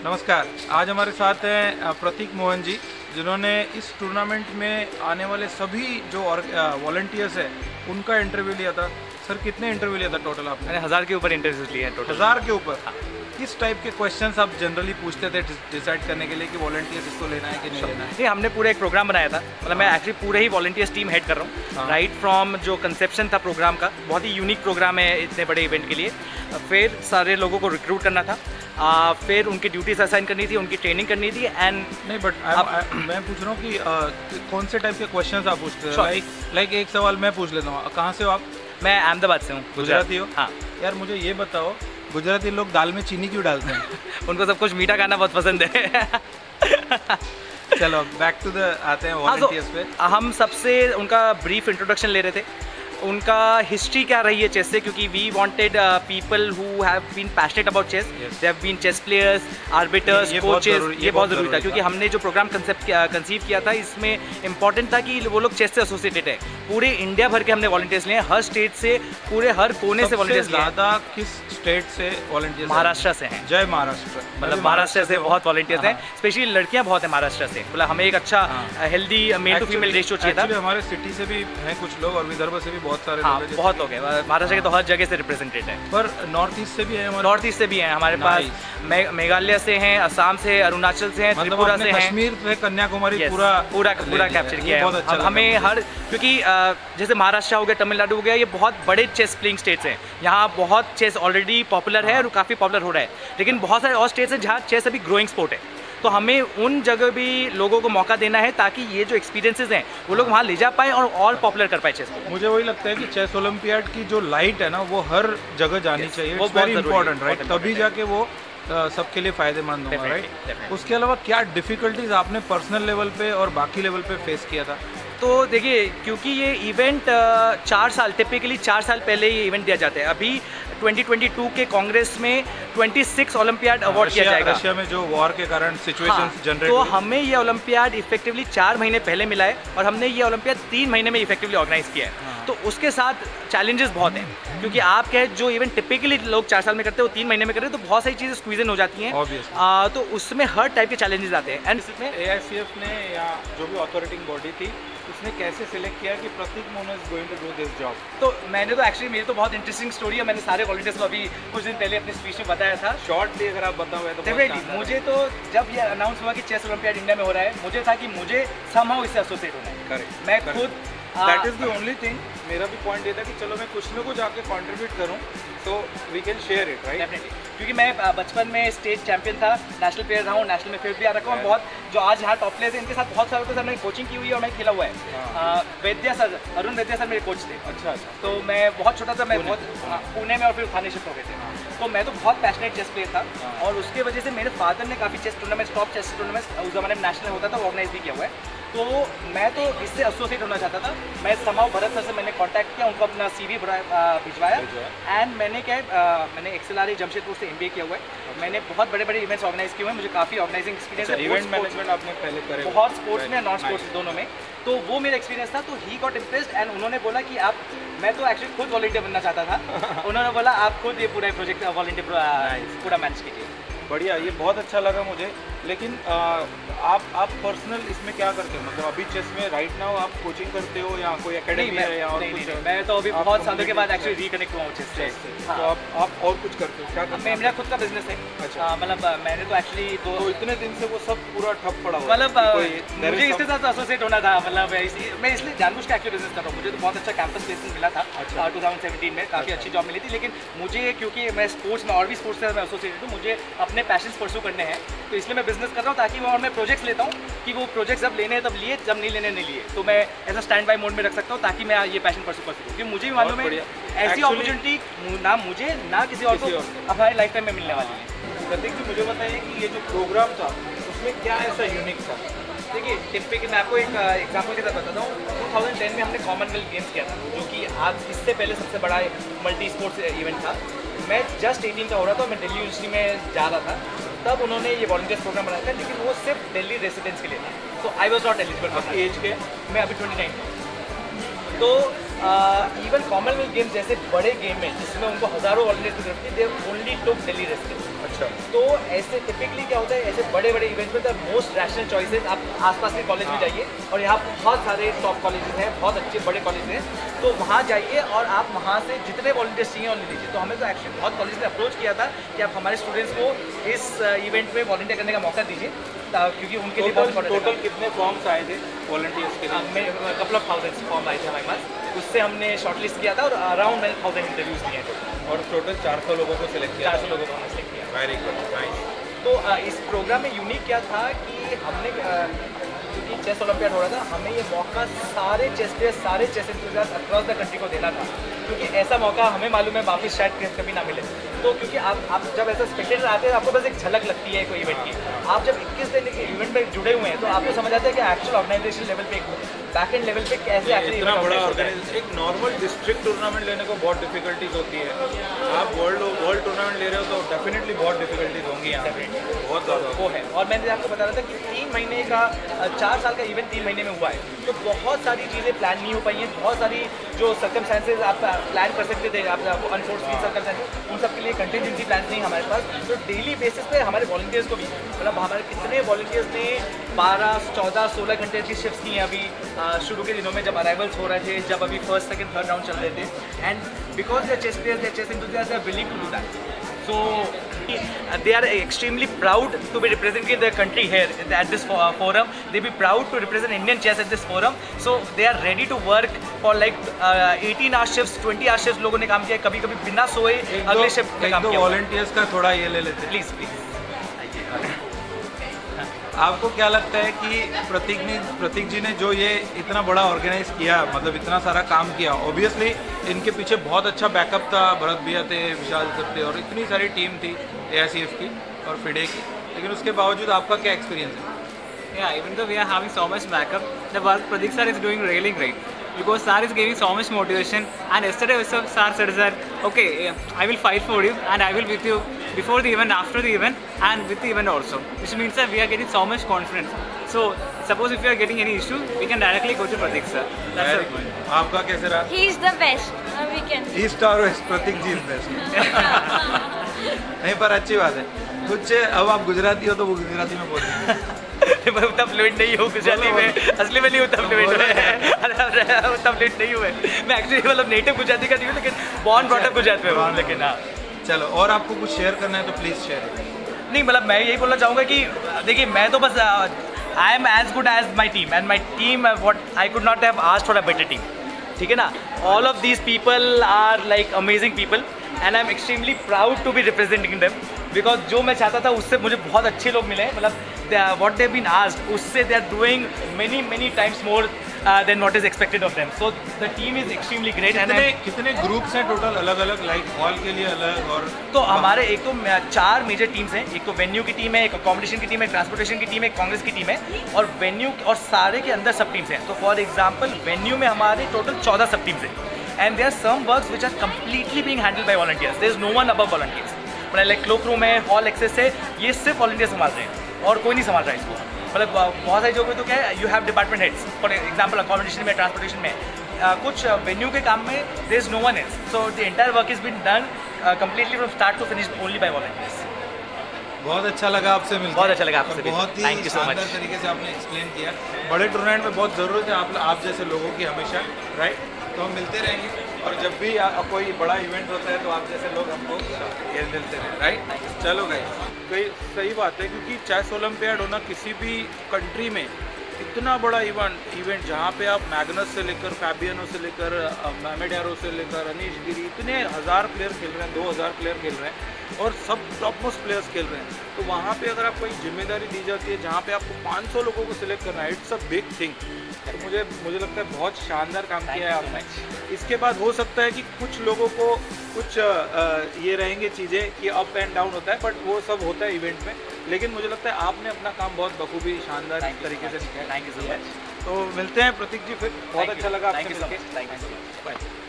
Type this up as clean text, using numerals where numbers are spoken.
नमस्कार। आज हमारे साथ हैं प्रतीक मोहन जी, जिन्होंने इस टूर्नामेंट में आने वाले सभी जो वॉलंटियर्स हैं उनका इंटरव्यू लिया था। सर, कितने इंटरव्यू लिया था टोटल आपने? मैंने 1000 के ऊपर इंटरव्यूज लिए हैं टोटल। 1000 के ऊपर? हाँ। किस टाइप के क्वेश्चंस आप जनरली पूछते थे डिसाइड करने के लिए कि वॉलंटियर्स इसको लेना है कि नहीं लेना है? नहीं, हमने पूरा एक प्रोग्राम बनाया था। मतलब मैं एक्चुअली पूरे ही वॉलंटियर्स टीम हेड कर रहा हूँ। राइट फ्रॉम जो कंसेप्शन था प्रोग्राम का, बहुत ही यूनिक प्रोग्राम है इतने बड़े इवेंट के लिए। फिर सारे लोगों को रिक्रूट करना था, फिर उनकी ड्यूटीज असाइन करनी थी, उनकी ट्रेनिंग करनी थी। एंड नहीं, बट मैं पूछ रहा हूँ कि कौन से टाइप के क्वेश्चंस आप पूछते हैं? लाइक एक सवाल मैं पूछ लेता हूँ। कहाँ से हो आप? मैं अहमदाबाद से हूँ। गुजराती हो? हाँ। यार मुझे ये बताओ, गुजराती लोग दाल में चीनी क्यों डालते हैं? उनको सब कुछ मीठा खाना बहुत पसंद है। चलो बैक टू द आते हैं वॉलंटियर्स पे। हम सबसे उनका ब्रीफ इंट्रोडक्शन ले रहे थे, उनका हिस्ट्री क्या रही है चेस से, क्योंकि we wanted people who have been passionate about chess, they have been chess players, arbiters, coaches. ये बहुत ज़रूरी था क्योंकि हमने जो प्रोग्राम कंसीव किया था, इसमें इंपॉर्टेंट था कि वो लोग चेस से एसोसिएटेड है। पूरे इंडिया भर के हमने वॉलंटियर्स लिए, हर स्टेट से, पूरे हर कोने से वॉलंटियर्स लिए। ज़्यादा किस स्टेट से वॉलंटियर्स? महाराष्ट्र से हैं। जय महाराष्ट्र। मतलब महाराष्ट्र से बहुत वॉलंटियर्स हैं, स्पेशली लड़कियां बहुत हैं महाराष्ट्र से। मतलब हमें एक अच्छा healthy male to female ratio चाहिए था। हमारे सिटी से भी हैं कुछ लोग और विदर्भ से भी बहुत सारे लोग हैं। बहुत लोग हैं महाराष्ट्र के, तो हर जगह से रिप्रेजेंटेड है। पर नॉर्थ ईस्ट से भी है? नॉर्थ ईस्ट से भी हैं हमारे पास, मेघालय से हैं, असम से, अरुणाचल से हैं, त्रिपुरा से हैं, कश्मीर से, कन्याकुमारी, पूरा कैप्चर किया है। अब हमें हर, क्योंकि जैसे महाराष्ट्र हो गया, तमिलनाडु हो गया, ये बहुत बड़े चेस प्लेइंग स्टेट्स हैं। यहाँ बहुत चेस ऑलरेडी पॉपुलर है और काफ़ी पॉपुलर हो रहा है। लेकिन बहुत सारे और स्टेट्स हैं जहाँ चेस अभी ग्रोइंग स्पोर्ट है। तो हमें उन जगह भी लोगों को मौका देना है ताकि ये जो एक्सपीरियंसेस हैं वो लोग वहाँ ले जा पाए और पॉपुलर कर पाए चेस को। मुझे वही लगता है कि चेस ओलंपियाड की जो लाइट है ना, वो हर जगह जानी चाहिए। वो वेरी इंपॉर्टेंट, राइट? तभी जाके वो सबके लिए फ़ायदेमंद होगा, राइट? उसके अलावा क्या डिफ़िकल्टीज आपने पर्सनल लेवल पे और बाकी लेवल पे फेस किया था? तो देखिए, क्योंकि ये इवेंट 4 साल, टिपिकली 4 साल पहले ये इवेंट दिया जाता है। अभी 2022 के कांग्रेस में 26 ओलंपियाड अवार्ड किया जाएगा। रशिया में जो वॉर के कारण सिचुएशंस जनरेट, तो हमें ये ओलंपियाड इफेक्टिवली 4 महीने पहले मिला है और हमने ये ओलंपियाड 3 महीने में इफेक्टिवली ऑर्गेनाइज किया है। तो उसके साथ चैलेंजेस बहुत हैं, क्योंकि आप क्या है, जो इवेंट टिपिकली लोग 4 साल में करते हैं वो 3 महीने में करते हैं, तो बहुत सारी चीज़ें स्क्वीज इन हो जाती हैं। तो उसमें हर टाइप के चैलेंजेस आते हैं। एंड इसमें AICF ने या जो भी ऑथोरिटिंग बॉडी थी, उसने कैसे सिलेक्ट किया कि Pratik Mohan is going to do this job? तो मैंने तो एक्चुअली, मेरी तो बहुत इंटरेस्टिंग स्टोरी है। मैंने सारे वॉलंटियर्स को अभी कुछ दिन पहले अपनी स्पीच में बताया था। शॉर्टली अगर आप बताओ तो। डेफिनेटली, मुझे तो जब ये अनाउंस हुआ कि चेस ओलंपियाड इंडिया में हो रहा है, मुझे था कि मुझे समहाउ इससे एसोसिएट होना है। करेक्ट। मैं खुद, that is the only thing. मेरा भी पॉइंट ये था कि चलो मैं कुछ ना कुछ आके कंट्रीब्यूट करूं, तो we can share it, right? Definitely, क्योंकि मैं बचपन में स्टेट चैंपियन था, नेशनल प्लेयर रहा हूँ, नेशनल में फिर भी आ रखा हूँ। बहुत जो आज यहाँ टॉप प्लेयर्स हैं, इनके साथ बहुत सारे के साथ मैंने कोचिंग की हुई है और मैं खेला हुआ है। वैद्या सर, अरुण वैद्या सर मेरे कोच थे। अच्छा। तो मैं बहुत छोटा था, मैं बहुत पुणे में और फिर थाने शिफ्ट हो गए थे। तो मैं तो बहुत पैशनेट चेस प्लेयर था और उसके वजह से मेरे फादर ने काफ़ी chess tournaments, top chess tournaments उस ज़माने में नेशनल होता था, ऑर्गेनाइज भी किया हुआ है। तो मैं तो इससे एसोसिएट होना चाहता था। मैं समाव भरत सर से मैंने कांटेक्ट किया, उनको अपना CV भिजवाया एंड मैंने मैंने XLRE जमशेदपुर से MBA किया हुआ है। मैंने बहुत बड़े बड़े इवेंट्स ऑर्गेनाइज किए हुए हैं, मुझे काफ़ी ऑर्गेनाइजिंग एक्सपीरियंस है। इवेंट मैनेजमेंट आपने पहले करे? बहुत, स्पोर्ट्स में, नॉन स्पोर्ट्स दोनों में। तो वो मेरा एक्सपीरियंस था। तो ही गॉट इम्प्रेस्ड एंड उन्होंने बोला कि आप, मैं तो एक्चुअली खुद वॉलंटियर बनना चाहता था। उन्होंने बोला आप खुद ये पूरा प्रोजेक्ट वॉलंटियर पूरा मैनेज कीजिए। बढ़िया, ये बहुत अच्छा लगा मुझे। लेकिन आप पर्सनल इसमें क्या करते हो? मतलब अभी चेस में राइट नाउ आप कोचिंग करते हो या कोई एकेडमी है या और कुछ? मैं तो अभी बहुत सालों के बाद एक्चुअली रिकनेक्ट हुआ हूँ चेस से। तो आप और कुछ करते हो? क्या करते हो? मेरा खुद का बिजनेस है। अच्छा। मतलब मैंने तो एक्चुअली तो इतने दिन से वो सब पूरा ठप पड़ा हुआ, मतलब मुझे इसके साथ एसोसिएट होना था। मतलब मैं इसलिए जानबूझ के एक्चुअली बिजनेस कर रहा हूँ। मुझे तो बहुत अच्छा कैंपस प्लेसमेंट मिला था 2017 में, काफ़ी अच्छी जॉब मिली थी। लेकिन मुझे, क्योंकि मैं स्पोर्ट्स में और भी स्पोर्ट्स से मैं एसोसिएटेड हूँ, मुझे अपने पैशंस परस्यू करने हैं, तो इसलिए मैं बिजनेस कर रहा हूँ ताकि और मैं प्रोजेक्ट्स लेता हूँ कि वो प्रोजेक्ट्स जब लेने हैं तब लिए, जब नहीं लेने नहीं लिए, तो मैं ऐसा स्टैंड बाय मोड में रख सकता हूँ ताकि मैं ये पैशन परस्यू कर सकूँ। क्योंकि मुझे भी मालूम है ऐसी अपॉर्चुनिटी ना मुझे ना किसी और को हमारे लाइफ टाइम में मिलने वाली है। प्रतीक जी, मुझे बताइए कि ये जो प्रोग्राम था उसमें क्या ऐसा यूनिक था? देखिए, टिपिकल मैं आपको एक एग्जाम्पल के साथ बताता हूँ। 2010 में हमने कॉमनवेल्थ गेम्स किया था, जो कि आज इससे पहले सबसे बड़ा मल्टी स्पोर्ट्स इवेंट था। मैं जस्ट 18 का हो रहा था, मैं दिल्ली यूनिवर्सिटी में जा रहा था, तब उन्होंने ये वॉलंटियर्स प्रोग्राम बनाया था, लेकिन वो सिर्फ दिल्ली रेसिडेंट्स के लिए था। तो आई वॉज नॉट एलिजिबल। आपकी एज के? मैं अभी 29 हूँ। तो इवन कॉमनवेल्थ गेम्स जैसे बड़े गेम में जिसमें उनको हज़ारों वॉलंटियर्स की जरूरत थी, they only took Delhi residents. अच्छा। तो ऐसे टिपिकली क्या होता है, ऐसे बड़े बड़े इवेंट्स में द मोस्ट रैशनल चॉइसेस आप आसपास के कॉलेज में जाइए, और यहाँ बहुत सारे टॉप कॉलेजेस हैं, बहुत अच्छे बड़े कॉलेज हैं, तो वहाँ जाइए और आप वहाँ से जितने वॉलंटियर्स चाहिए और ले लीजिए। तो हमें तो एक्चुअली बहुत कॉलेज ने अप्रोच किया था कि आप हमारे स्टूडेंट्स को इस इवेंट में वॉलंटियर करने का मौका दीजिए, क्योंकि उनके लिए टोटल कितने फॉर्म्स आए थे वॉलंटियर्स के लिए? कपल ऑफ थाउजेंड्स फॉर्म आए थे हमारे पास, उससे हमने शॉर्टलिस्ट किया था और अराउंड मैंने 1000 इंटरव्यूज़ दिए हैं, और टोटल 400 लोगों को सिलेक्ट किया। 400 लोगों को हमने सिलेक्ट किया। Very good, nice. तो इस प्रोग्राम में यूनिक क्या था कि हमने क्योंकि चेस ओलंपियाड हो रहा था, हमें ये मौका सारे चेस प्लेयर्स, सारे chess enthusiast across the country को देना था, क्योंकि ऐसा मौका हमें मालूम है वापस शायद कभी ना मिले। तो क्योंकि आप जब ऐसा स्पेक्टेटर आते हैं आपको बस एक झलक लगती है कोई इवेंट की, आप जब 21 दिन के इवेंट में जुड़े हुए हैं तो आपको समझ आता है कि एक्चुअल ऑर्गेनाइजेशन लेवल पे, बैक एंड लेवल पे कैसे एक्चुअली इतना बड़ा ऑर्गेनाइजेशन, एक नॉर्मल डिस्ट्रिक्ट टूर्नामेंट लेने को बहुत डिफिकल्टीज होती है, आप वर्ल्ड टूर्नामेंट ले रहे हो तो डेफिनेटली बहुत डिफिकल्टीज होंगी यहाँ पे, बहुत ज़्यादा वो है। और मैंने आपको बता रहा था कि 3 महीने का 4 साल का इवेंट 3 महीने में हुआ है, तो बहुत सारी चीज़ें प्लान नहीं हो पाई हैं, बहुत सारी जो सर्कमस्टेंसेज आप प्लान कर सकते थे, आपको अनफोर्चुनेट सर्कमस्टेंसेज, उन सब के लिए कंटिजेंसी प्लान नहीं हमारे पास। तो डेली बेसिस पे हमारे वॉलंटियर्स को भी, मतलब हमारे कितने वॉलंटियर्स ने 12, 14, 16 घंटे की शिफ्ट्स की हैं अभी शुरू के दिनों में जब अराइवल्स हो रहे थे, जब अभी फर्स्ट सेकंड थर्ड राउंड चल रहे थे, and because they chess players, they chess enthusiasts, they are willing to do that, so they are extremely proud to be representing their country here at this forum. They be proud to represent Indian chess at this forum, so they are ready to work for like 18 hour shifts, 20 hour shifts लोगों ने काम किया, कभी कभी बिना सोए अगले shift पे काम किया। वॉलंटियर्स का थोड़ा ये ले लेते, प्लीज। आपको क्या लगता है कि प्रतीक जी ने जो ये इतना बड़ा ऑर्गेनाइज किया, मतलब इतना सारा काम किया, ऑब्वियसली इनके पीछे बहुत अच्छा बैकअप था, भरत भैया थे, विशाल सर थे, और इतनी सारी टीम थी AICF की और FIDE की, लेकिन उसके बावजूद आपका क्या एक्सपीरियंस है? Yeah, even though we are having so much backup, the work Pradeep sir is doing really great, because sir is giving so much motivation. And yesterday also sir said that okay, I will fight for you and I will with you before the event, after the event, and with the event also, which means that we are getting so much confidence. So suppose if we are getting any issue, we can directly go to Pradeep sir. That's it. आपका कैसे रहा? He is the best. We can. East और west, Pratik ji is best. नहीं, पर अच्छी बात है। कुछ अब आप गुजराती हो तो वो गुजराती में बोलिए। मैं उतना फ्लुएंट नहीं हूँ गुजराती में, असली में नहीं उतना फ्लुएंट उतना फ्लुएंट नहीं हूँ मैं एक्चुअली, मतलब नेटिव गुजराती का नहीं हूँ, लेकिन बॉर्न ब्रॉट अप गुजरात में हूँ, लेकिन हाँ। चलो, और आपको कुछ शेयर करना है तो प्लीज़ शेयर। नहीं, मतलब मैं यही बोलना चाहूँगा कि देखिए, मैं तो बस I am as good as my team, and my team what I could not have asked for a better team, ठीक है ना। All of these people are like amazing people, and I am extremely proud to be representing them, because जो मैं चाहता था उससे मुझे बहुत अच्छे लोग मिले, मतलब व्हाट दे बीन आस्क्ड उससे they are doing many times more than what is expected of them, so the team is extremely great. And कितने ग्रुप्स हैं टोटल अलग अलग, लाइक हॉल के लिए अलग? और तो हमारे एक तो 4 मेजर टीम्स हैं, एक तो वेन्यू की टीम है, एक अकोमोडेशन की टीम है, ट्रांसपोर्टेशन की टीम है, कांग्रेस की टीम है, और वेन्यू और सारे के अंदर सब टीम्स हैं। तो फॉर एग्जाम्पल वेन्यू में हमारे टोटल 14 सब टीम्स हैं, and there are some works which are completely being handled by volunteers, there is no one above volunteers, मतलब लाइक क्लोक रूम है, हॉल एक्सेस है, ये सिर्फ वॉलंटियर संभाल रहे हैं और कोई नहीं संभाल रहा है इसको। मतलब बहुत सारी जगह तो क्या है, you have department heads, for example accommodation में, ट्रांसपोर्टेशन में, कुछ वेन्यू के काम में there is no one else, so the entire work is been done completely from start to finish only by volunteers. बहुत अच्छा लगा आपसे मिलकर, बहुत अच्छा लगा आपसे, बहुत ही शानदार तरीके से आपने एक्सप्लेन किया। बड़े टूर्नामेंट में बहुत ज़रूरत है आप जैसे लोगों की हमेशा, राइट? तो हम मिलते रहेंगे, और जब भी कोई बड़ा इवेंट होता है तो आप जैसे लोग हमको ये मिलते रहें, राइट? चलो गाइस, कोई सही बात है, क्योंकि चेस ओलंपियाड होना किसी भी कंट्री में इतना बड़ा इवेंट जहाँ पे आप मैग्नस से लेकर फैबियनो से लेकर मैमेडियारो से लेकर अनीश गिरी, इतने हज़ार प्लेयर खेल रहे हैं, 2000 प्लेयर खेल रहे हैं, और सब टॉप मोस्ट प्लेयर्स खेल रहे हैं, तो वहाँ पे अगर आपको एक जिम्मेदारी दी जाती है जहाँ पे आपको 500 लोगों को सिलेक्ट करना है, इट्स अ बिग थिंग। तो मुझे लगता है बहुत शानदार काम किया है आपने। इसके बाद हो सकता है कि कुछ लोगों को कुछ ये रहेंगे चीज़ें कि अप एंड डाउन होता है, बट वो सब होता है इवेंट में, लेकिन मुझे लगता है आपने अपना काम बहुत बखूबी शानदार तरीके से किया। Thank you so much. तो मिलते हैं प्रतीक जी, फिर बहुत अच्छा लगा आपसे मिलकर। Thank you so much. Bye.